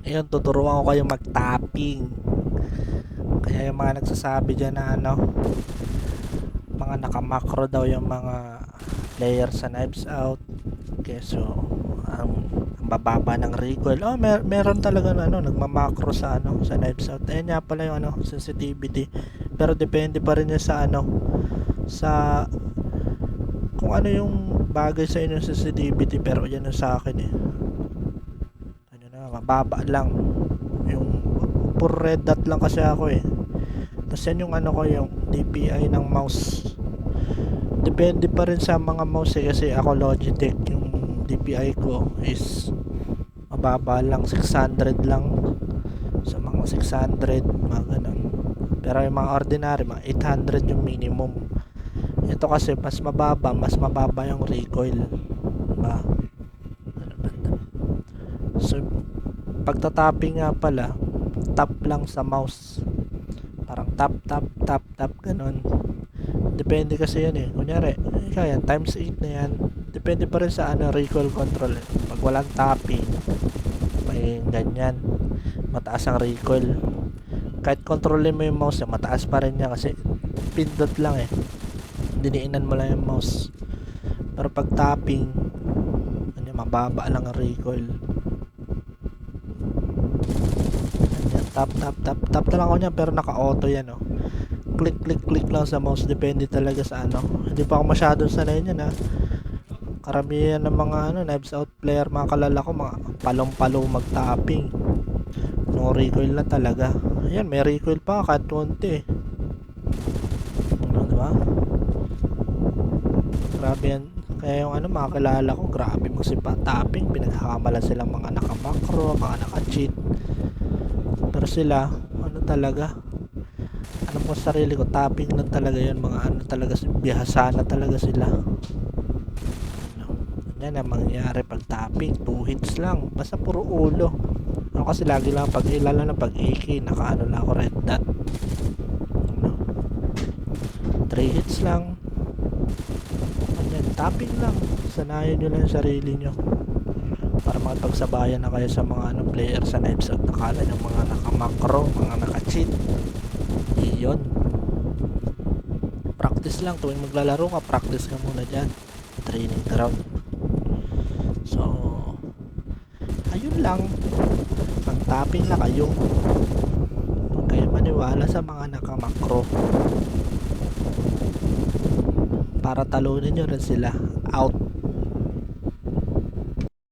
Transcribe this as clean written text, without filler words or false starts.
Ayun, tuturuan ko kayo mag-tapping. Kaya yung mga nagsasabi dyan na mga naka-macro daw yung mga player sa Knives Out. So, ang bababa ng recoil. Meron talaga na nagma-macro sa Knives Out. Ayun nga pala yung sensitivity. Pero depende pa rin yan sa kung ano yung bagay sa inyo sensitivity. Pero yan yung sa akin eh. Mababa lang. Yung pure red dot lang kasi ako eh. Tapos yan yung ko, yung DPI ng mouse. Depende pa rin sa mga mouse eh, kasi ako Logitech, yung DPI ko is mababa lang, 600 lang. Sa mga 600, mga ganun. Pero yung mga ordinary, mga 800 yung minimum. Ito kasi mas mababa yung recoil. Diba? So, pagtatapping nga pala, tap lang sa mouse. Parang tap, tap, tap, tap, ganun. Depende kasi yan eh. Kunyari, yan, times 8 na yan. Depende pa rin sa recoil control eh. Pag walang tapping, may ganyan. Mataas ang recoil. Kahit kontrolin mo yung mouse, mataas pa rin niya kasi pindot lang eh. Diniinan mo lang yung mouse. Pero pag tapping, mababa lang ang recoil. Ganyan, tap, tap, tap, tap na lang ako niya pero naka-auto yan oh. Click, click, click lang sa mouse. Depende talaga sa Hindi pa ako masyadong sanay niyan ha. Karamihan ng mga Knives Out player, mga kalala ko, mga palong-palo mag-tapping. No recoil na talaga. Ayan, may recoil pa kahit konti. Diba? Grabe yan. Kaya yung mga kilala ko, grabe magsipa tapping. Pinagkakamalan silang mga naka-macro, mga naka-cheat. Pero sila, talaga. Alam ko sa sarili ko, tapping na talaga yun. Mga talaga, bihasa na talaga sila. Yan ang mangyayari pag tapping, 2 hits lang. Basta puro ulo. Ako kasi lagi lang pag ilala na pag AK, nakaano lang ako red dot. 3 hits lang. Ayan, tapping lang. Sanayan nyo lang yung sarili nyo. Para makapagsabayan na kayo sa mga player sa Knives Out. Nakala yung mga naka-macro, mga naka-cheat. Iyon. Practice lang. Tuwing maglalaro ka, practice ka muna dyan. Training ground. So, ayun lang. Mag-tapping na kayo. Huwag kayo maniwala sa mga naka-macro. Para talunin nyo rin sila. Out.